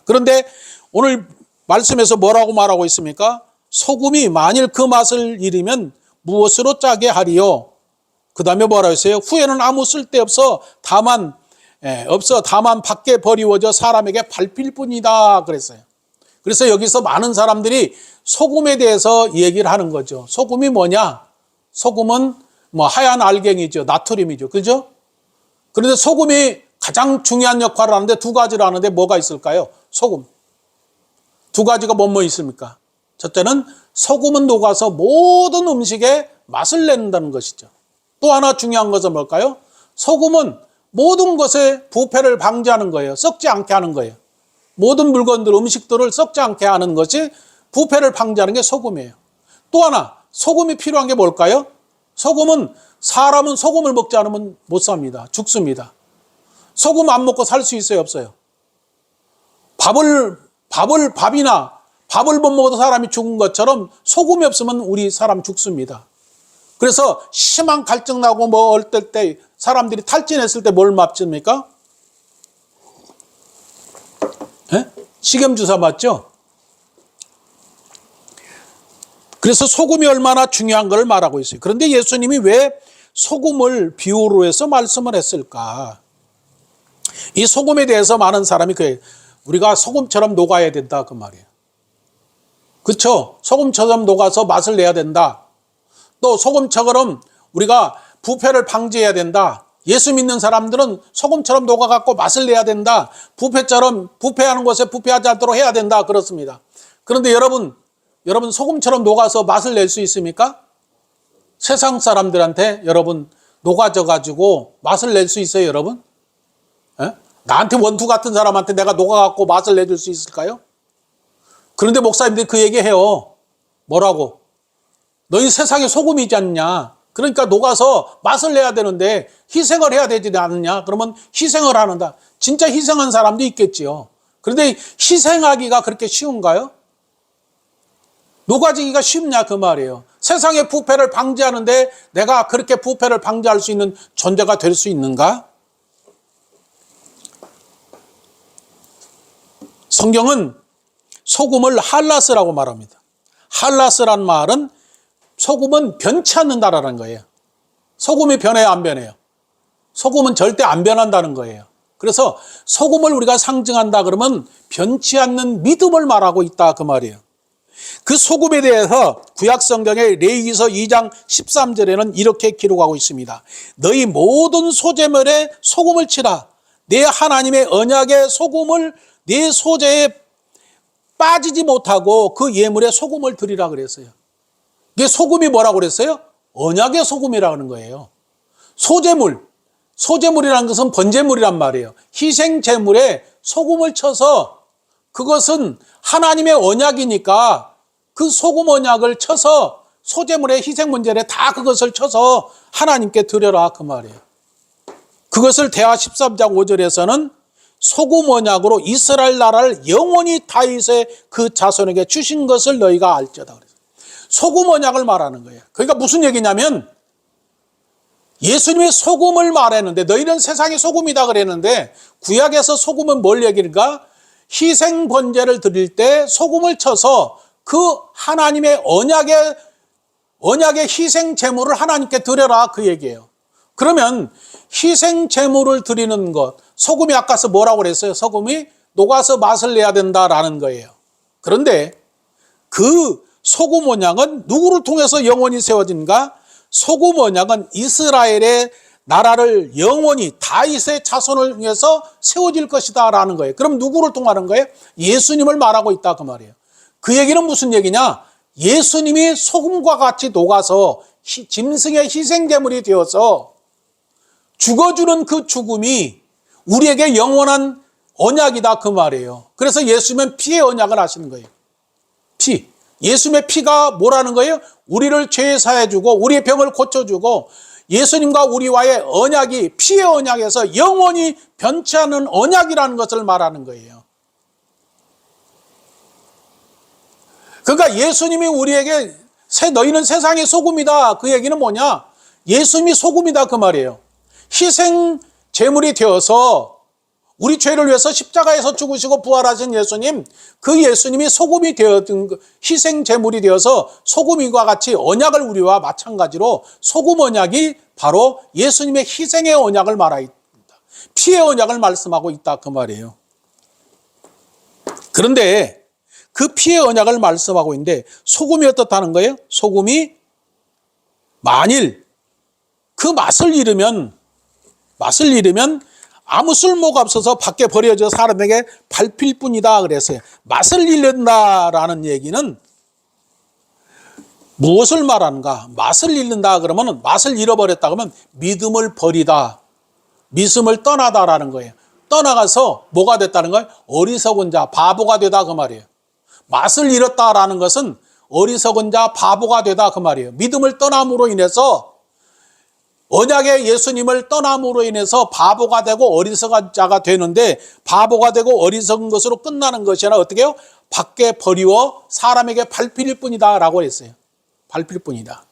그런데 오늘 말씀에서 뭐라고 말하고 있습니까? 소금이 만일 그 맛을 잃으면 무엇으로 짜게 하리요? 그 다음에 뭐라고 했어요? 후에는 아무 쓸데없어 다만 밖에 버리워져 사람에게 밟힐 뿐이다 그랬어요. 그래서 여기서 많은 사람들이 소금에 대해서 얘기를 하는 거죠. 소금이 뭐냐? 소금은 하얀 알갱이죠. 나트륨이죠. 그죠? 그런데 소금이 가장 중요한 역할을 하는데 2가지를 하는데 뭐가 있을까요? 소금. 2가지가 뭐뭐 있습니까? 첫째는 소금은 녹아서 모든 음식에 맛을 낸다는 것이죠. 또 하나 중요한 것은 뭘까요? 소금은 모든 것에 부패를 방지하는 거예요. 썩지 않게 하는 거예요. 모든 물건들, 음식들을 썩지 않게 하는 것이 부패를 방지하는 게 소금이에요. 또 하나 소금이 필요한 게 뭘까요? 사람은 소금을 먹지 않으면 못 삽니다. 죽습니다. 소금 안 먹고 살 수 있어요? 없어요? 밥을 못 먹어도 사람이 죽은 것처럼 소금이 없으면 우리 사람 죽습니다. 그래서 심한 갈증 나고 어떨 때 사람들이 탈진했을 때 뭘 맞습니까? 식염주사 맞죠? 그래서 소금이 얼마나 중요한 걸 말하고 있어요. 그런데 예수님이 왜 소금을 비유로 해서 말씀을 했을까? 이 소금에 대해서 많은 사람이 우리가 소금처럼 녹아야 된다 그 말이에요. 그렇죠? 소금처럼 녹아서 맛을 내야 된다. 또 소금처럼 우리가 부패를 방지해야 된다. 예수 믿는 사람들은 소금처럼 녹아갖고 맛을 내야 된다. 부패하는 곳에 부패하지 않도록 해야 된다. 그렇습니다. 그런데 여러분 소금처럼 녹아서 맛을 낼 수 있습니까? 세상 사람들한테 여러분 녹아져가지고 맛을 낼 수 있어요, 여러분? 나한테 원투 같은 사람한테 내가 녹아갖고 맛을 내줄 수 있을까요? 그런데 목사님들이 그 얘기해요. 뭐라고? 너희 세상에 소금이지 않냐? 그러니까 녹아서 맛을 내야 되는데 희생을 해야 되지 않느냐? 그러면 희생을 하는다. 진짜 희생한 사람도 있겠지요. 그런데 희생하기가 그렇게 쉬운가요? 녹아지기가 쉽냐 그 말이에요. 세상의 부패를 방지하는데 내가 그렇게 부패를 방지할 수 있는 존재가 될 수 있는가? 성경은 소금을 할라스라고 말합니다. 할라스란 말은 소금은 변치 않는다라는 거예요. 소금이 변해요, 안 변해요? 소금은 절대 안 변한다는 거예요. 그래서 소금을 우리가 상징한다 그러면 변치 않는 믿음을 말하고 있다 그 말이에요. 그 소금에 대해서 구약 성경의 레위기서 2장 13절에는 이렇게 기록하고 있습니다. 너희 모든 소재물에 소금을 치라. 내 하나님의 언약의 소금을 내 소재에 빠지지 못하고 그 예물에 소금을 드리라 그랬어요. 이게 소금이 뭐라고 그랬어요? 언약의 소금이라는 거예요. 소재물이라는 것은 번제물이란 말이에요. 희생제물에 소금을 쳐서 그것은 하나님의 언약이니까 그 소금 언약을 쳐서 소재물의 희생 문제에 다 그것을 쳐서 하나님께 드려라 그 말이에요. 그것을 대하 13장 5절에서는 소금 언약으로 이스라엘 나라를 영원히 다윗의 그 자손에게 주신 것을 너희가 알지어다 그랬어요. 소금 언약을 말하는 거예요. 그러니까 무슨 얘기냐면 예수님이 소금을 말했는데 너희는 세상의 소금이다 그랬는데 구약에서 소금은 뭘 얘기할까? 희생 번제를 드릴 때 소금을 쳐서 그 하나님의 언약의 희생 제물을 하나님께 드려라 그 얘기예요. 그러면 희생 제물을 드리는 것, 소금이 아까서 뭐라고 그랬어요? 소금이 녹아서 맛을 내야 된다라는 거예요. 그런데 그 소금 언약은 누구를 통해서 영원히 세워진가? 소금 언약은 이스라엘의 나라를 영원히 다윗의 자손을 위해서 세워질 것이다 라는 거예요. 그럼 누구를 통하는 거예요? 예수님을 말하고 있다 그 말이에요. 그 얘기는 무슨 얘기냐? 예수님이 소금과 같이 녹아서 짐승의 희생제물이 되어서 죽어주는 그 죽음이 우리에게 영원한 언약이다 그 말이에요. 그래서 예수님은 피의 언약을 하시는 거예요. 피. 예수님의 피가 뭐라는 거예요? 우리를 죄 사해주고 우리의 병을 고쳐주고 예수님과 우리와의 언약이 피의 언약에서 영원히 변치 않는 언약이라는 것을 말하는 거예요. 그러니까 예수님이 우리에게 너희는 세상의 소금이다. 그 얘기는 뭐냐? 예수님이 소금이다 그 말이에요. 희생 제물이 되어서 우리 죄를 위해서 십자가에서 죽으시고 부활하신 예수님, 그 예수님이 소금이 되었던 희생 제물이 되어서 소금과 같이 언약을 우리와 마찬가지로 소금 언약이 바로 예수님의 희생의 언약을 말합니다. 피의 언약을 말씀하고 있다 그 말이에요. 그런데 그 피의 언약을 말씀하고 있는데 소금이 어떻다는 거예요? 소금이 만일 그 맛을 잃으면 아무 쓸모가 없어서 밖에 버려져 사람에게 밟힐 뿐이다 그랬어요. 맛을 잃는다라는 얘기는 무엇을 말하는가? 맛을 잃는다 그러면 맛을 잃어버렸다 그러면 믿음을 버리다, 믿음을 떠나다라는 거예요. 떠나가서 뭐가 됐다는 거예요? 어리석은 자, 바보가 되다 그 말이에요. 맛을 잃었다라는 것은 어리석은 자, 바보가 되다 그 말이에요. 믿음을 떠남으로 인해서 언약의 예수님을 떠남으로 인해서 바보가 되고 어리석은 자가 되는데 바보가 되고 어리석은 것으로 끝나는 것이 아니라 어떻게 해요? 밖에 버리워 사람에게 밟힐 뿐이다 라고 했어요. 밟힐 뿐이다.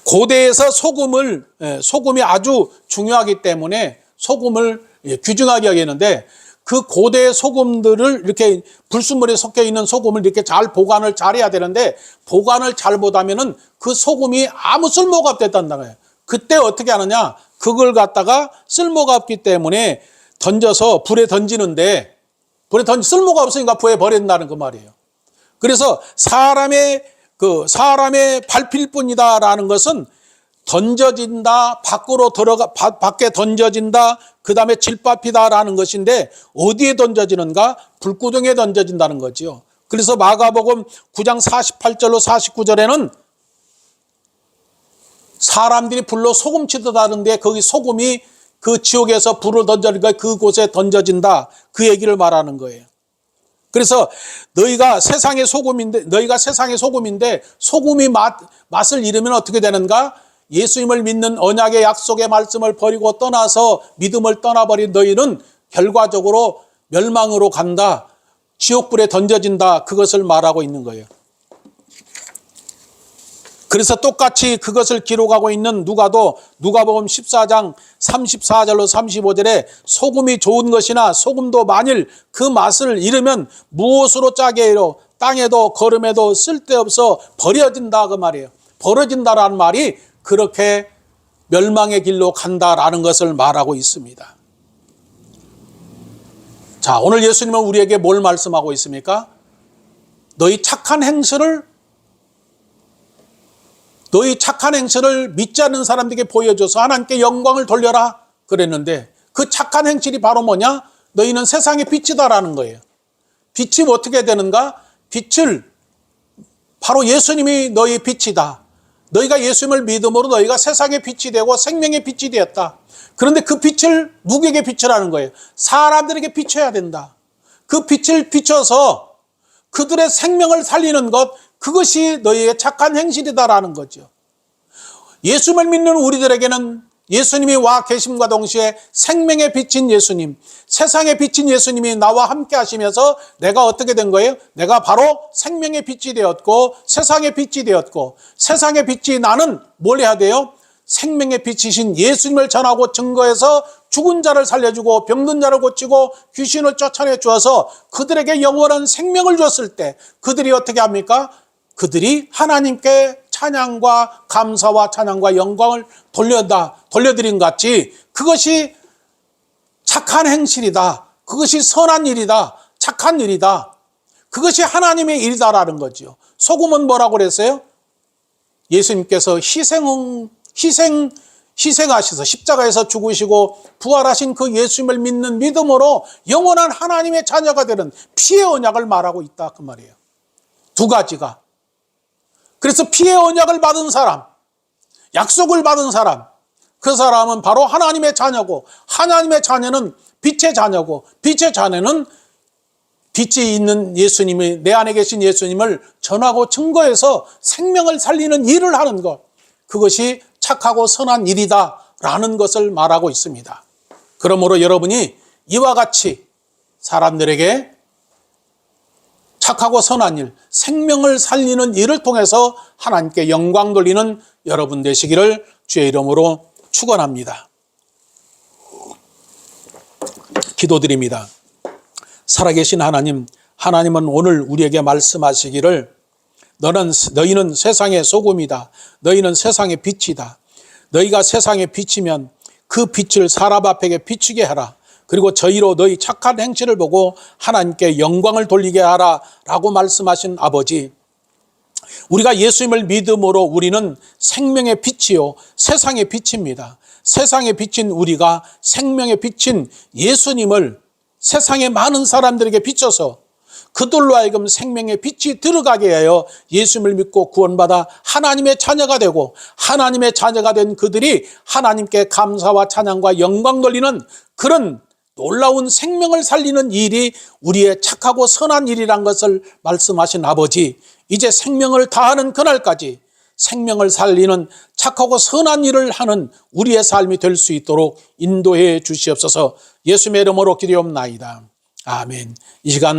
고대에서 소금이 아주 중요하기 때문에 소금을 귀중하게 여기는데 그 고대의 소금들을 이렇게 불순물에 섞여 있는 소금을 이렇게 잘 보관을 잘해야 되는데 보관을 잘못하면은 그 소금이 아무 쓸모가 없댔다는 거예요. 그때 어떻게 하느냐? 그걸 갖다가 쓸모가 없기 때문에 던져서 불에 던지는데 쓸모가 없으니까 불에 버린다는 그 말이에요. 그래서 사람의 밟힐 뿐이다라는 것은 던져진다, 밖에 던져진다, 그 다음에 질밥이다라는 것인데 어디에 던져지는가? 불구덩이에 던져진다는 거죠. 그래서 마가복음 9장 48절로 49절에는 사람들이 불로 소금 치듯 하는데 거기 소금이 그 지옥에서 불을 던져니까 그곳에 던져진다. 그 얘기를 말하는 거예요. 그래서 너희가 세상의 소금인데 소금이 맛을 잃으면 어떻게 되는가? 예수님을 믿는 언약의 약속의 말씀을 버리고 떠나서 믿음을 떠나버린 너희는 결과적으로 멸망으로 간다. 지옥불에 던져진다. 그것을 말하고 있는 거예요. 그래서 똑같이 그것을 기록하고 있는 누가도 누가복음 14장 34절로 35절에 소금이 좋은 것이나 소금도 만일 그 맛을 잃으면 무엇으로 짜게 해요? 땅에도 거름에도 쓸데없어 버려진다 그 말이에요. 버려진다라는 말이 그렇게 멸망의 길로 간다라는 것을 말하고 있습니다. 자, 오늘 예수님은 우리에게 뭘 말씀하고 있습니까? 너희 착한 행실을 믿지 않는 사람들에게 보여줘서 하나님께 영광을 돌려라 그랬는데 그 착한 행실이 바로 뭐냐? 너희는 세상의 빛이다라는 거예요. 빛이 어떻게 되는가? 빛을 바로 예수님이 너희 빛이다. 너희가 예수님을 믿음으로 너희가 세상의 빛이 되고 생명의 빛이 되었다. 그런데 그 빛을 누구에게 비추라는 거예요? 사람들에게 비춰야 된다. 그 빛을 비춰서 그들의 생명을 살리는 것, 그것이 너희의 착한 행실이다라는 거죠. 예수님을 믿는 우리들에게는 예수님이 와 계심과 동시에 생명의 빛인 예수님, 세상의 빛인 예수님이 나와 함께 하시면서 내가 어떻게 된 거예요? 내가 바로 생명의 빛이 되었고 세상의 빛이 되었고, 세상의 빛이 나는 뭘 해야 돼요? 생명의 빛이신 예수님을 전하고 증거해서 죽은 자를 살려주고 병든 자를 고치고 귀신을 쫓아내 주어서 그들에게 영원한 생명을 줬을 때 그들이 어떻게 합니까? 그들이 하나님께 찬양과 감사와 찬양과 영광을 돌려드린 것 같이 그것이 착한 행실이다. 그것이 선한 일이다. 착한 일이다. 그것이 하나님의 일이다라는 거죠. 소금은 뭐라고 그랬어요? 예수님께서 희생하셔서 십자가에서 죽으시고 부활하신 그 예수님을 믿는 믿음으로 영원한 하나님의 자녀가 되는 피의 언약을 말하고 있다 그 말이에요. 두 가지가. 그래서 피의 언약을 받은 사람, 약속을 받은 사람, 그 사람은 바로 하나님의 자녀고, 하나님의 자녀는 빛의 자녀고, 빛의 자녀는 빛이 있는 예수님이, 내 안에 계신 예수님을 전하고 증거해서 생명을 살리는 일을 하는 것, 그것이 착하고 선한 일이다라는 것을 말하고 있습니다. 그러므로 여러분이 이와 같이 사람들에게 착하고 선한 일, 생명을 살리는 일을 통해서 하나님께 영광 돌리는 여러분 되시기를 주의 이름으로 축원합니다. 기도드립니다. 살아계신 하나님, 하나님은 오늘 우리에게 말씀하시기를 너희는 세상의 소금이다. 너희는 세상의 빛이다. 너희가 세상의 빛이면 그 빛을 사람 앞에게 비추게 하라. 그리고 저희로 너희 착한 행실을 보고 하나님께 영광을 돌리게 하라 라고 말씀하신 아버지, 우리가 예수님을 믿음으로 우리는 생명의 빛이요 세상의 빛입니다. 세상의 빛인 우리가 생명의 빛인 예수님을 세상의 많은 사람들에게 비춰서 그들로 하여금 생명의 빛이 들어가게 하여 예수님을 믿고 구원받아 하나님의 자녀가 되고, 하나님의 자녀가 된 그들이 하나님께 감사와 찬양과 영광 돌리는 그런 놀라운 생명을 살리는 일이 우리의 착하고 선한 일이란 것을 말씀하신 아버지, 이제 생명을 다하는 그날까지 생명을 살리는 착하고 선한 일을 하는 우리의 삶이 될 수 있도록 인도해 주시옵소서. 예수님의 이름으로 기도옵나이다. 아멘. 이 시간